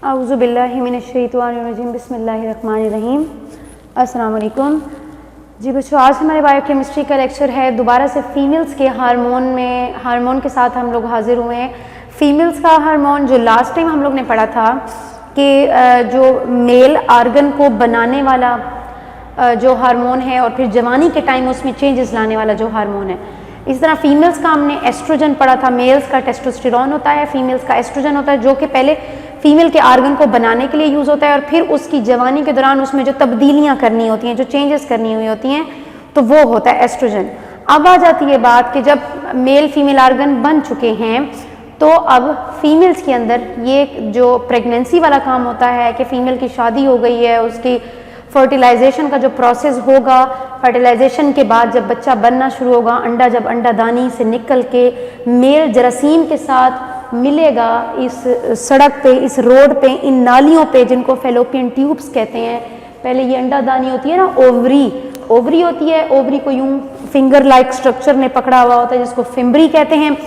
औज़ु बिल्लाहि मिनश्शैतानिर्रजीम बिस्मिल्लाहिर्रहमानिर्रहीम। अस्सलाम वालेकुम जी बच्चों, आज हमारे बायोकेमिस्ट्री का लेक्चर है। दोबारा से फीमेल्स के हार्मोन के साथ हम लोग हाजिर हुए हैं। फीमेल्स का हार्मोन जो लास्ट टाइम हम लोग ने पढ़ा था कि जो मेल आर्गन को बनाने वाला जो हार्मोन है और फिर जवानी के टाइम उसमें चेंजेस लाने वाला जो हार्मोन है। इस तरह फीमेल्स का हमने एस्ट्रोजन पढ़ा था। मेल्स का टेस्टोस्टेरोन होता है, फीमेल्स का एस्ट्रोजन होता है, जो कि पहले फीमेल के आर्गन को बनाने के लिए यूज़ होता है और फिर उसकी जवानी के दौरान उसमें जो तब्दीलियां करनी होती हैं, जो चेंजेस करनी हुई होती हैं, तो वो होता है एस्ट्रोजन। अब आ जाती है बात कि जब मेल फीमेल आर्गन बन चुके हैं तो अब फीमेल्स के अंदर ये जो प्रेगनेंसी वाला काम होता है कि फ़ीमेल की शादी हो गई है, उसकी फर्टिलाइजेशन का जो प्रोसेस होगा, फर्टिलाइजेशन के बाद जब बच्चा बनना शुरू होगा, अंडा जब अंडादानी से निकल के मेल जरासीम के साथ मिलेगा, इस सड़क पे, इस रोड पे, इन नालियों पे जिनको फेलोपियन ट्यूब्स कहते हैं। पहले ये अंडादानी होती है ना, ओवरी होती है। ओवरी को यूं फिंगर लाइक स्ट्रक्चर ने पकड़ा हुआ होता है जिसको फिम्बरी कहते हैं।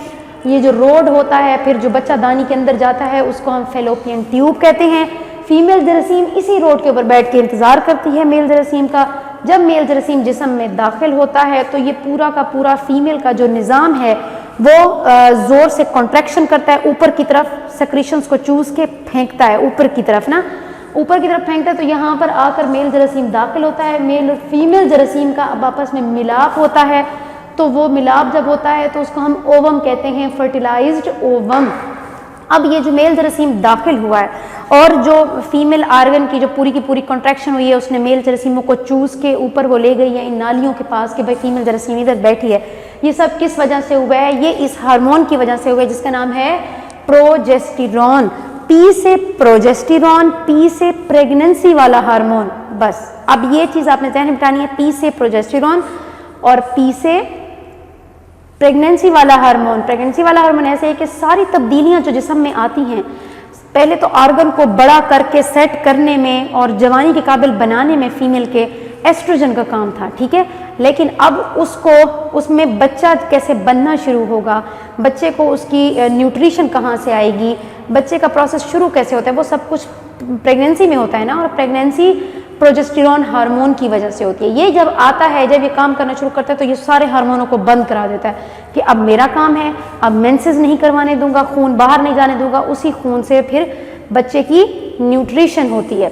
ये जो रोड होता है, फिर जो बच्चा दानी के अंदर जाता है उसको हम फेलोपियन ट्यूब कहते हैं। फीमेल जरासीम इसी रोड के ऊपर बैठ के इंतज़ार करती है मेल जरासीम का। जब मेल जरासीम जिस्म में दाखिल होता है तो ये पूरा का पूरा फीमेल का जो निज़ाम है वो ज़ोर से कॉन्ट्रैक्शन करता है, ऊपर की तरफ सेक्रीशंस को चूस के फेंकता है, ऊपर की तरफ ना, ऊपर की तरफ फेंकता है। तो यहाँ पर आकर मेल जरासीम दाखिल होता है। मेल और फीमेल जरासीम का अब आपस में मिलाप होता है। तो वो मिलाप जब होता है तो उसको हम ओवम कहते हैं, फर्टिलाइज्ड ओवम। अब ये जो मेल जरासीम दाखिल हुआ है और जो फीमेल आर्गन की जो पूरी की पूरी कॉन्ट्रैक्शन हुई है, उसने मेल जरासीमों को चूस के ऊपर वो ले गई है इन नालियों के पास कि भाई फीमेल जरासीम इधर बैठी है। ये सब किस वजह से हुआ है? ये इस हार्मोन की वजह से हुआ है जिसका नाम है प्रोजेस्टेरॉन। पी से प्रोजेस्टेरॉन, पी से प्रेगनेंसी वाला हार्मोन। बस अब ये चीज़ आपने ध्यान में बिठानी है, पी से प्रोजेस्टेरॉन और पी से प्रेगनेंसी वाला हार्मोन। प्रेगनेंसी वाला हार्मोन ऐसे है कि सारी तब्दीलियां जो जिस्म में आती हैं, पहले तो आर्गन को बड़ा करके सेट करने में और जवानी के काबिल बनाने में फीमेल के एस्ट्रोजन का काम था, ठीक है। लेकिन अब उसमें बच्चा कैसे बनना शुरू होगा, बच्चे को उसकी न्यूट्रिशन कहाँ से आएगी, बच्चे का प्रोसेस शुरू कैसे होता है, वो सब कुछ प्रेगनेंसी में होता है ना। और प्रेगनेंसी प्रोजेस्टेरॉन हार्मोन की वजह से होती है। ये जब आता है, जब ये काम करना शुरू करता है तो ये सारे हार्मोनों को बंद करा देता है कि अब मेरा काम है, अब मेंसेस नहीं करवाने दूंगा, खून बाहर नहीं जाने दूंगा, उसी खून से फिर बच्चे की न्यूट्रिशन होती है।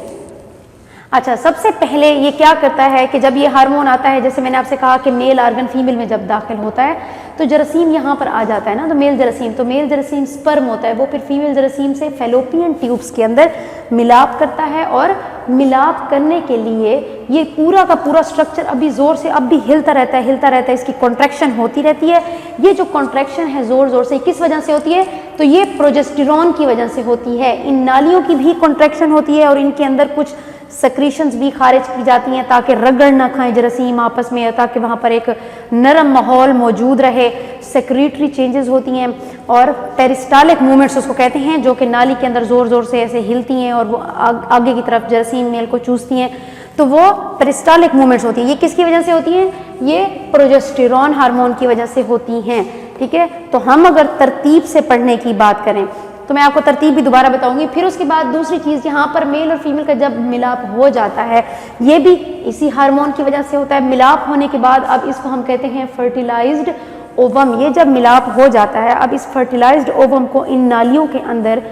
अच्छा, सबसे पहले ये क्या करता है कि जब ये हार्मोन आता है, जैसे मैंने आपसे कहा कि मेल आर्गन फीमेल में जब दाखिल होता है तो जरासीम यहाँ पर आ जाता है ना, तो मेल जरासीम स्पर्म होता है, वो फिर फीमेल जरासीम से फेलोपियन ट्यूब्स के अंदर मिलाप करता है। और मिलाप करने के लिए ये पूरा का पूरा स्ट्रक्चर अभी ज़ोर से अब भी हिलता रहता है, इसकी कॉन्ट्रैक्शन होती रहती है। ये जो कॉन्ट्रैक्शन है ज़ोर से किस वजह से होती है? तो ये प्रोजेस्टेरॉन की वजह से होती है। इन नालियों की भी कॉन्ट्रैक्शन होती है और इनके अंदर कुछ सेक्रीशंस भी खारिज की जाती हैं ताकि रगड़ ना खाएं जरासीम आपस में, ताकि वहाँ पर एक नरम माहौल मौजूद रहे। सेक्रेटरी चेंजेस होती हैं और पेरिस्टालिक मूवमेंट्स उसको कहते हैं, जो कि नाली के अंदर ज़ोर से ऐसे हिलती हैं और वो आगे की तरफ जरासीम मेल को चूसती हैं, तो वो पेरिस्टालिक मूवमेंट्स होती हैं। ये किसकी वजह से होती हैं? ये प्रोजेस्टेरॉन हार्मोन की वजह से होती हैं, ठीक है। तो हम अगर तरतीब से पढ़ने की बात करें तो मैं आपको तरतीब भी दोबारा बताऊंगी। फिर उसके बाद दूसरी चीज़, यहाँ पर मेल और फीमेल का जब मिलाप हो जाता है, ये भी इसी हार्मोन की वजह से होता है। मिलाप होने के बाद अब इसको हम कहते हैं फर्टिलाइज्ड ओवम। ये जब मिलाप हो जाता है, अब इस फर्टिलाइज्ड ओवम को इन नालियों के अंदर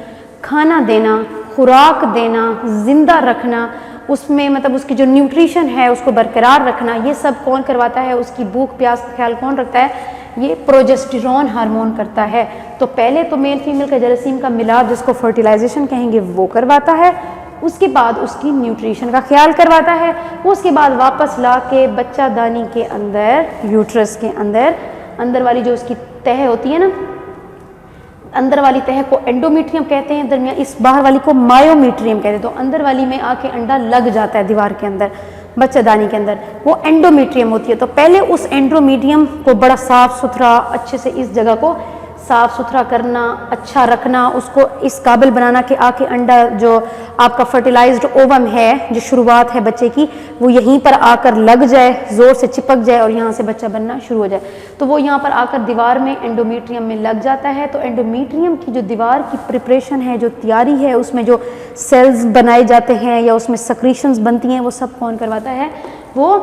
खाना देना, खुराक देना, जिंदा रखना, उसमें मतलब उसकी जो न्यूट्रिशन है उसको बरकरार रखना, ये सब कौन करवाता है? उसकी भूख प्यास का ख्याल कौन रखता है? ये प्रोजेस्टेरॉन हार्मोन करता है। तो पहले तो मेल फीमेल का जरासीम का मिलाप, जिसको फर्टिलाइजेशन कहेंगे, वो करवाता है। उसके बाद उसकी न्यूट्रिशन का ख्याल करवाता है। उसके बाद वापस ला के बच्चा दानी के अंदर, यूट्रस के अंदर वाली जो उसकी तह होती है ना, अंदर वाली तह को एंडोमीट्रियम कहते हैं, दरमियान इस बाहर वाली को मायोमीट्रियम कहते हैं। तो अंदर वाली में आके अंडा लग जाता है दीवार के अंदर, बच्चादानी के अंदर, वो एंडोमीट्रियम होती है। तो पहले उस एंडोमीट्रियम को बड़ा साफ सुथरा अच्छे से इस जगह को साफ़ सुथरा करना, अच्छा रखना, उसको इस काबिल बनाना कि आके अंडा जो आपका फर्टिलाइज्ड ओवम है, जो शुरुआत है बच्चे की, वो यहीं पर आकर लग जाए, ज़ोर से चिपक जाए और यहाँ से बच्चा बनना शुरू हो जाए। तो वो यहाँ पर आकर दीवार में एंडोमेट्रियम में लग जाता है। तो एंडोमेट्रियम की जो दीवार की प्रिपरेशन है, जो तैयारी है, उसमें जो सेल्स बनाए जाते हैं या उसमें सक्रीशंस बनती हैं, वो सब कौन करवाता है? वो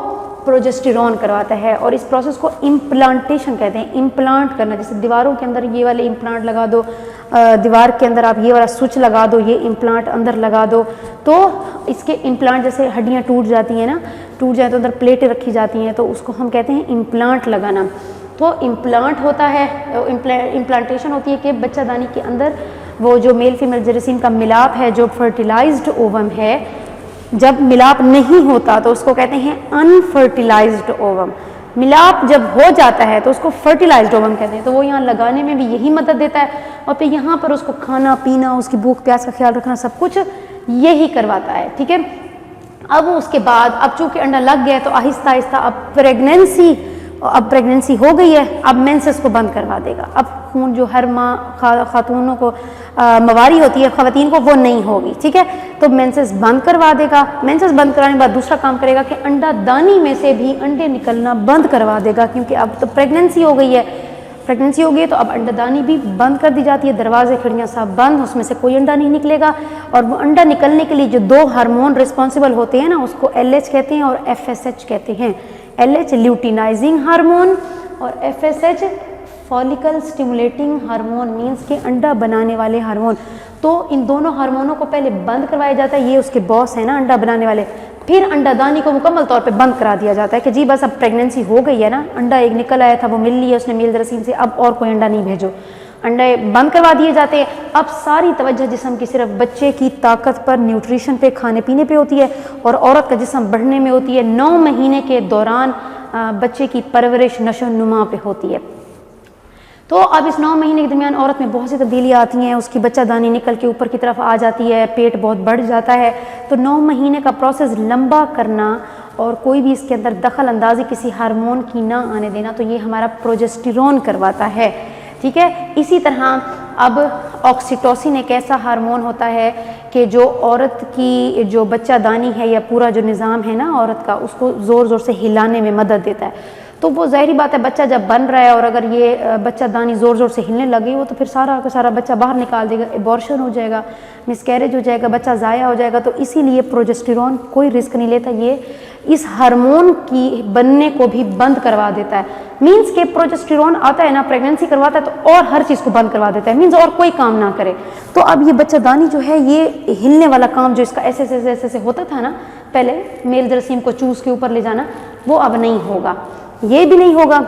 प्रोजेस्टेरॉन करवाता है। और इस प्रोसेस को इम्प्लांटेशन कहते हैं। इम्प्लांट करना, जैसे दीवारों के अंदर ये वाले इम्प्लांट लगा दो, दीवार के अंदर आप ये वाला स्विच लगा दो, ये इम्प्लांट अंदर लगा दो, तो इसके इम्प्लांट, जैसे हड्डियाँ टूट जाती हैं ना, टूट जाए तो अंदर प्लेटें रखी जाती हैं, तो उसको हम कहते हैं इम्प्लांट लगाना। तो इम्प्लांट होता है, इम्प्लांटेशन होती है कि बच्चादानी के अंदर वो जो मेल फीमेल जेरासीम का मिलाप है, जो फर्टिलाइज्ड ओवम है, जब मिलाप नहीं होता तो उसको कहते हैं अनफर्टिलाइज्ड ओवम। मिलाप जब हो जाता है तो उसको फर्टिलाइज्ड ओवम कहते हैं। तो वो यहाँ लगाने में भी यही मदद देता है और फिर यहाँ पर उसको खाना पीना, उसकी भूख प्यास का ख्याल रखना, सब कुछ यही करवाता है। ठीक है, अब उसके बाद, अब चूँकि अंडा लग गया है तो आहिस्ता आहिस्ता अब प्रेगनेंसी हो गई है, अब मेंसेस को बंद करवा देगा। अब खून जो हर माँ खातूनों को मवारी होती है, ख़वातीन को, वो नहीं होगी। ठीक है, तो मेंसेस बंद करवा देगा। मेंसेस बंद कराने के बाद दूसरा काम करेगा कि अंडा दानी में से भी अंडे निकलना बंद करवा देगा, क्योंकि अब तो प्रेगनेंसी हो गई है। प्रेगनेंसी हो गई तो अब अंडादानी भी बंद कर दी जाती है, दरवाजे खिड़कियाँ सब बंद, उसमें से कोई अंडा नहीं निकलेगा। और वो अंडा निकलने के लिए जो दो हार्मोन रिस्पॉन्सिबल होते हैं ना, उसको LH कहते हैं और FSH कहते हैं। LH ल्यूटिनाइजिंग हार्मोन और FSH follicle stimulating hormone, means के अंडा बनाने वाले हार्मोन। तो इन दोनों हार्मोनों को पहले बंद करवाया जाता है, ये उसके बॉस है ना अंडा बनाने वाले। फिर अंडादानी को मुकम्मल तौर पे बंद करा दिया जाता है कि जी बस अब प्रेगनेंसी हो गई है ना, अंडा एक निकल आया था, वो मिल लिया उसने मेल जेरासीम से, अब और कोई अंडा नहीं भेजो। अंडे बंद करवा दिए जाते हैं। अब सारी तवज्जो जिस्म की सिर्फ बच्चे की ताकत पर, न्यूट्रिशन पे, खाने पीने पे होती है और औरत का जिस्म बढ़ने में होती है। 9 महीने के दौरान बच्चे की परवरिश, नशो नुमा पे होती है। तो अब इस 9 महीने के दरमियान औरत में बहुत सी तब्दीलियाँ आती हैं, उसकी बच्चादानी निकल के ऊपर की तरफ आ जाती है, पेट बहुत बढ़ जाता है। तो 9 महीने का प्रोसेस लंबा करना और कोई भी इसके अंदर दखल अंदाजी किसी हार्मोन की ना आने देना, तो ये हमारा प्रोजेस्टेरॉन करवाता है। ठीक है, इसी तरह अब ऑक्सीटोसिन एक ऐसा हार्मोन होता है कि जो औरत की जो बच्चादानी है या पूरा जो निज़ाम है ना औरत का, उसको ज़ोर ज़ोर से हिलाने में मदद देता है। तो वो ज़ाहिरी बात है, बच्चा जब बन रहा है और अगर ये बच्चादानी ज़ोर ज़ोर से हिलने लगे वो, तो फिर सारा का सारा बच्चा बाहर निकाल देगा, एबॉर्शन हो जाएगा, मिसकैरेज हो जाएगा, बच्चा ज़ाया हो जाएगा। तो इसीलिए प्रोजेस्टेरॉन कोई रिस्क नहीं लेता, ये इस हार्मोन की बनने को भी बंद करवा देता है। मीन्स के प्रोजेस्टेरॉन आता है ना, प्रेगनेंसी करवाता है तो और हर चीज़ को बंद करवा देता है, मीन्स और कोई काम ना करे। तो अब ये बच्चादानी जो है, ये हिलने वाला काम जो इसका ऐसे ऐसे ऐसे ऐसे होता था ना पहले, मेल जेरासीम को चूस के ऊपर ले जाना, वो अब नहीं होगा, ये भी नहीं होगा।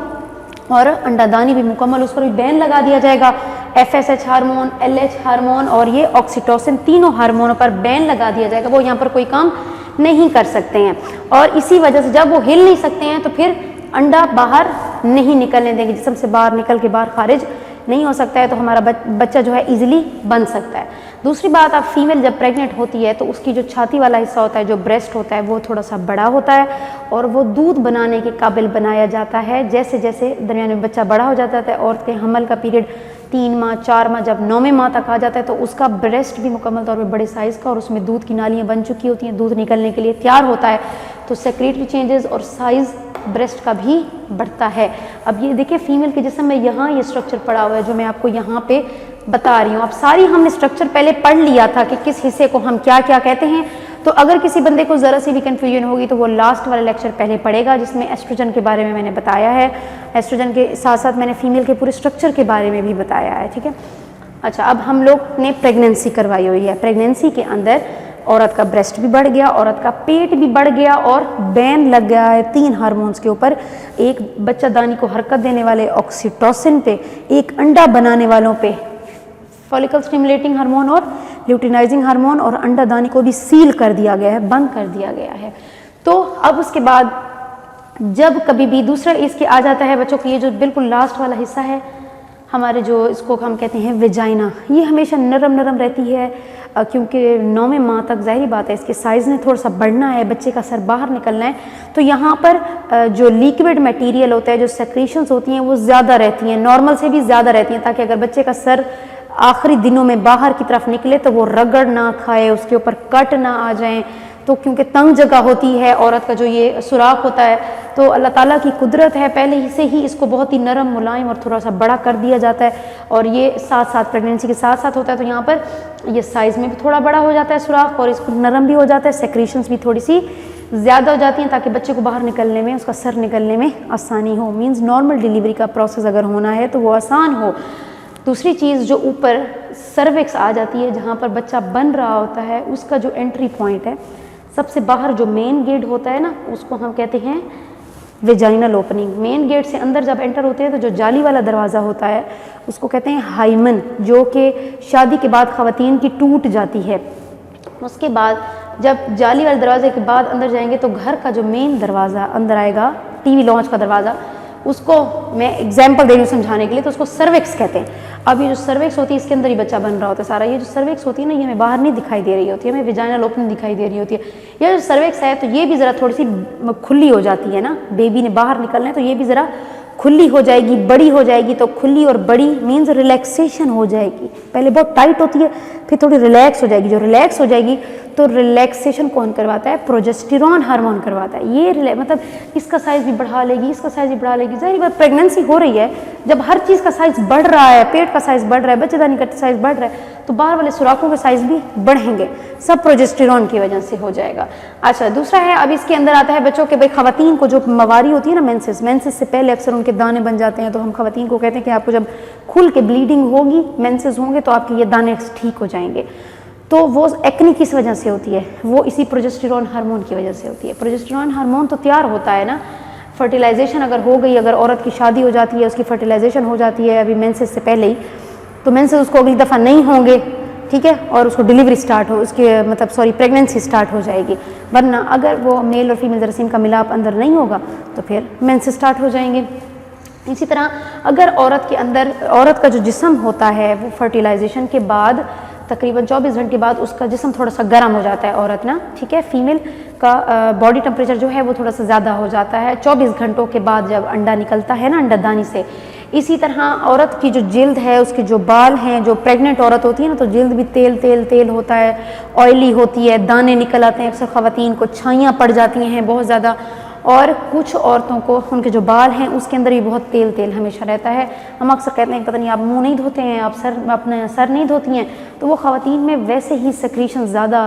और अंडादानी भी मुकम्मल, उस पर भी बैन लगा दिया जाएगा। FSH हार्मोन, LH हार्मोन और ये ऑक्सीटोसिन, तीनों हार्मोनों पर बैन लगा दिया जाएगा, वो यहाँ पर कोई काम नहीं कर सकते हैं। और इसी वजह से जब वो हिल नहीं सकते हैं तो फिर अंडा बाहर नहीं निकलने देंगे, जिस्म से बाहर निकल के बाहर खारिज नहीं हो सकता है, तो हमारा बच्चा जो है इजीली बन सकता है। दूसरी बात, अब फीमेल जब प्रेग्नेंट होती है तो उसकी जो छाती वाला हिस्सा होता है, जो ब्रेस्ट होता है, वो थोड़ा सा बड़ा होता है और वो दूध बनाने के काबिल बनाया जाता है। जैसे जैसे दरमियान में बच्चा बड़ा हो जाता है, औरत के हमल का पीरियड 3 माह 4 माह, जब 9वें माह तक आ जाता है, तो उसका ब्रेस्ट भी मुकम्मल तौर पर बड़े साइज़ का और उसमें दूध की नालियाँ बन चुकी होती हैं, दूध निकलने के लिए तैयार होता है। तो सेक्रेटरी चेंजेस और साइज़ ब्रेस्ट का भी बढ़ता है। अब ये देखिए फीमेल के जिस्म में यहाँ ये स्ट्रक्चर पड़ा हुआ है जो मैं आपको यहाँ पे बता रही हूँ। अब सारी हमने स्ट्रक्चर पहले पढ़ लिया था कि किस हिस्से को हम क्या क्या कहते हैं। तो अगर किसी बंदे को ज़रा सी भी कन्फ्यूजन होगी तो वो लास्ट वाला लेक्चर पहले पढ़ेगा, जिसमें एस्ट्रोजन के बारे में मैंने बताया है। एस्ट्रोजन के साथ साथ मैंने फीमेल के पूरे स्ट्रक्चर के बारे में भी बताया है। ठीक है, अच्छा, अब हम लोग ने प्रेगनेंसी करवाई हुई है। प्रेगनेंसी के अंदर औरत का ब्रेस्ट भी बढ़ गया, औरत का पेट भी बढ़ गया और बैन लग गया है 3 हार्मोन्स के ऊपर, एक बच्चादानी को हरकत देने वाले ऑक्सीटोसिन पे, एक अंडा बनाने वालों पे फॉलिकल स्टिमुलेटिंग हार्मोन और ल्यूटिनाइजिंग हार्मोन, और अंडादानी को भी सील कर दिया गया है, बंद कर दिया गया है। तो अब उसके बाद जब कभी भी दूसरा इसके आ जाता है बच्चों को, ये जो बिल्कुल लास्ट वाला हिस्सा है, हमारे जो इसको हम कहते हैं वेजाइना, ये हमेशा नरम नरम रहती है क्योंकि 9वें माह तक ज़ाहिर बात है इसके साइज़ ने थोड़ा सा बढ़ना है, बच्चे का सर बाहर निकलना है, तो यहाँ पर जो लिक्विड मटेरियल होता है, जो सेक्रीशंस होती हैं वो ज़्यादा रहती हैं, नॉर्मल से भी ज़्यादा रहती हैं, ताकि अगर बच्चे का सर आखिरी दिनों में बाहर की तरफ निकले तो वो रगड़ ना खाए, उसके ऊपर कट ना आ जाएं। तो क्योंकि तंग जगह होती है औरत का जो ये सुराख होता है, तो अल्लाह ताला की कुदरत है पहले ही से ही इसको बहुत ही नरम मुलायम और थोड़ा सा बड़ा कर दिया जाता है, और ये साथ साथ प्रेगनेंसी के साथ साथ होता है, तो यहाँ पर ये साइज़ में भी थोड़ा बड़ा हो जाता है सुराख, और इसको नरम भी हो जाता है, सेक्रीशंस भी थोड़ी सी ज़्यादा हो जाती हैं ताकि बच्चे को बाहर निकलने में, उसका सर निकलने में आसानी हो। मीन्स नॉर्मल डिलीवरी का प्रोसेस अगर होना है तो वो आसान हो। दूसरी चीज़ जो ऊपर सर्विक्स आ जाती है, जहाँ पर बच्चा बन रहा होता है, उसका जो एंट्री पॉइंट है, सबसे बाहर जो मेन गेट होता है ना, उसको हम कहते हैं वेजाइनल ओपनिंग। मेन गेट से अंदर जब एंटर होते हैं तो जो जाली वाला दरवाज़ा होता है उसको कहते हैं हाइमन, जो कि शादी के बाद ख़वातीन की टूट जाती है। उसके बाद जब जाली वाले दरवाजे के बाद अंदर जाएंगे तो घर का जो मेन दरवाज़ा अंदर आएगा, टीवी लॉन्च का दरवाज़ा, उसको मैं एग्जांपल दे रही हूँ समझाने के लिए, तो उसको सर्विक्स कहते हैं। अब ये जो सर्विक्स होती है इसके अंदर ही बच्चा बन रहा होता है सारा। ये जो सर्विक्स होती है ना, ये हमें बाहर नहीं दिखाई दे रही होती है, हमें वेजाइनल ओपनिंग दिखाई दे रही होती है। ये जो सर्विक्स है तो ये भी ज़रा थोड़ी सी खुली हो जाती है ना, बेबी ने बाहर निकलना है तो ये भी ज़रा खुली हो जाएगी, बड़ी हो जाएगी। तो खुली और बड़ी मीन्स रिलैक्सेशन हो जाएगी। पहले बहुत टाइट होती है, फिर थोड़ी रिलैक्स हो जाएगी। जो रिलैक्स हो जाएगी तो रिलैक्सेशन कौन करवाता है? प्रोजेस्टेरॉन हार्मोन करवाता है। ये मतलब इसका साइज़ भी बढ़ा लेगी, इसका साइज़ भी बढ़ा लेगी। ज़ाहिर बात प्रेगनेंसी हो रही है, जब हर चीज़ का साइज़ बढ़ रहा है, पेट का साइज़ बढ़ रहा है, बच्चेदानी का साइज़ बढ़ रहा है, तो बाहर वाले सुराखों के साइज़ भी बढ़ेंगे, सब प्रोजेस्टेरॉन की वजह से हो जाएगा। अच्छा, दूसरा है, अब इसके अंदर आता है बच्चों के, भाई खवातीन को जो मवारी होती है ना, मेंसेस से पहले अक्सर उनके दाने बन जाते हैं, तो हम खवातीन को कहते हैं कि आपको जब खुल के ब्लीडिंग होगी, मेंसेस होंगे, तो आपके ये दाने ठीक हो जाएंगे। तो वो एक्ने किस वजह से होती है? वो इसी प्रोजेस्टेरॉन हार्मोन की वजह से होती है। प्रोजेस्टेरॉन हार्मोन तो तैयार होता है ना, फर्टिलाइजेशन अगर हो गई, अगर औरत की शादी हो जाती है, उसकी फर्टिलाइजेशन हो जाती है अभी मेंसेस से पहले ही, तो मेंसेस उसको अगली दफ़ा नहीं होंगे, ठीक है, और उसको डिलीवरी स्टार्ट हो, उसके मतलब प्रेगनेंसी स्टार्ट हो जाएगी। वरना अगर वो मेल और फीमेल जरासीम का मिलाप अंदर नहीं होगा तो फिर मेंसेस स्टार्ट हो जाएंगे। इसी तरह अगर औरत के अंदर, औरत का जो जिस्म होता है वो फर्टिलाइजेशन के बाद तकरीबन 24 घंटे बाद उसका जिस्म थोड़ा सा गर्म हो जाता है औरत ना, ठीक है, फीमेल का बॉडी टेम्परेचर जो है वो थोड़ा सा ज़्यादा हो जाता है 24 घंटों के बाद जब अंडा निकलता है ना अंडादानी से। इसी तरह औरत की जो जिल्द है, उसके जो बाल हैं, जो प्रेग्नेंट औरत होती है ना, तो जिल्द भी तेल तेल तेल होता है, ऑयली होती है, दाने निकल आते हैं, अक्सर ख़वातीन को छाइयाँ पड़ जाती हैं बहुत ज़्यादा, और कुछ औरतों को उनके जो बाल हैं उसके अंदर भी बहुत तेल तेल हमेशा रहता है। हम अक्सर कहते हैं पता नहीं आप मुंह नहीं धोते हैं, आप अपने सर नहीं धोती हैं, तो वो ख़वातीन में वैसे ही सेक्रीशन ज़्यादा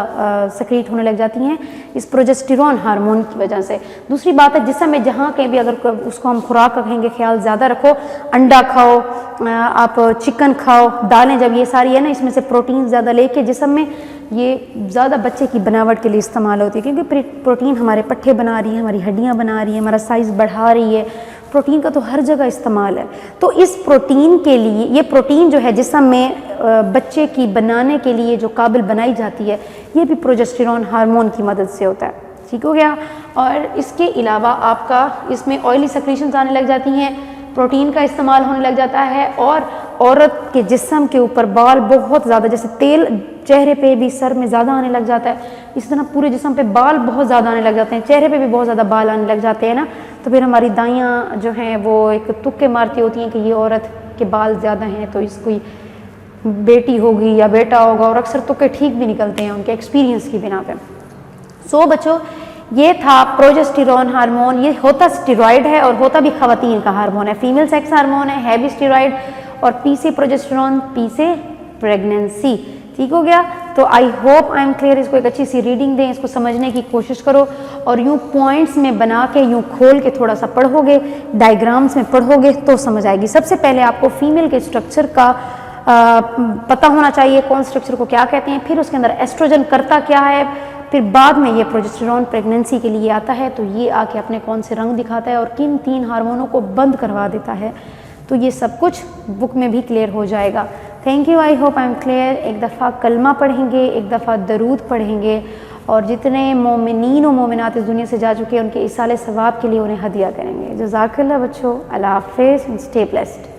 सेक्रीट होने लग जाती हैं इस प्रोजेस्टेरॉन हार्मोन की वजह से। दूसरी बात है, जिसम में जहाँ कहीं भी अगर उसको हम खुराक का कहेंगे ख्याल ज़्यादा रखो, अंडा खाओ, आप चिकन खाओ, दालें, जब ये सारी है ना, इसमें से प्रोटीन ज़्यादा लेके जिसम में ये ज़्यादा बच्चे की बनावट के लिए इस्तेमाल होती है, क्योंकि प्रोटीन हमारे पट्टे बना रही है, हमारी हड्डियाँ बना रही है, हमारा साइज़ बढ़ा रही है। प्रोटीन का तो हर जगह इस्तेमाल है। तो इस प्रोटीन के लिए, ये प्रोटीन जो है जिस्म में बच्चे की बनाने के लिए जो काबिल बनाई जाती है, ये भी प्रोजेस्टेरॉन हार्मोन की मदद से होता है। ठीक हो गया। और इसके अलावा आपका इसमें ऑयली सेक्रीशंस आने लग जाती हैं, प्रोटीन का इस्तेमाल होने लग जाता है, और औरत के जिस्म के ऊपर बाल बहुत ज़्यादा, जैसे तेल चेहरे पे भी सर में ज़्यादा आने लग जाता है, इस तरह पूरे जिस्म पे बाल बहुत ज़्यादा आने लग जाते हैं, चेहरे पे भी बहुत ज़्यादा बाल आने लग जाते हैं ना। तो फिर हमारी दाइयाँ जो हैं वो एक तुक्के मारती होती हैं कि ये औरत के बाल ज़्यादा हैं तो इसको बेटी होगी या बेटा होगा, और अक्सर तुक्के ठीक भी निकलते हैं उनके एक्सपीरियंस की बिना पे। सो बच्चों, ये था प्रोजेस्टेरॉन हार्मोन। ये होता स्टेरॉइड है और होता भी खवातीन का हार्मोन है, फीमेल सेक्स हार्मोन है भी स्टेरॉइड, और पी से प्रोजेस्टेरॉन, पी से प्रेगनेंसी। ठीक हो गया। तो I hope I am clear. इसको एक अच्छी सी रीडिंग दें, इसको समझने की कोशिश करो, और यूँ पॉइंट्स में बना के, यूँ खोल के थोड़ा सा पढ़ोगे, डायग्राम्स में पढ़ोगे तो समझ आएगी। सबसे पहले आपको फीमेल के स्ट्रक्चर का पता होना चाहिए, कौन स्ट्रक्चर को क्या कहते हैं, फिर उसके अंदर एस्ट्रोजन करता क्या है, फिर बाद में ये प्रोजेस्टेरॉन प्रेगनेंसी के लिए आता है, तो ये आके अपने कौन से रंग दिखाता है और किन 3 हार्मोनों को बंद करवा देता है। तो ये सब कुछ बुक में भी क्लियर हो जाएगा। Thank you, I hope I am clear. एक दफ़ा कलमा पढ़ेंगे, एक दफ़ा दरूद पढ़ेंगे, और जितने मोमिनीन और मोमिनात इस दुनिया से जा चुके हैं उनके इसाले सवाब के लिए उन्हें हदिया करेंगे। जज़ाकल्लाह बच्चों, अल्लाह हाफ़िज़, स्टे ब्लेस्ड।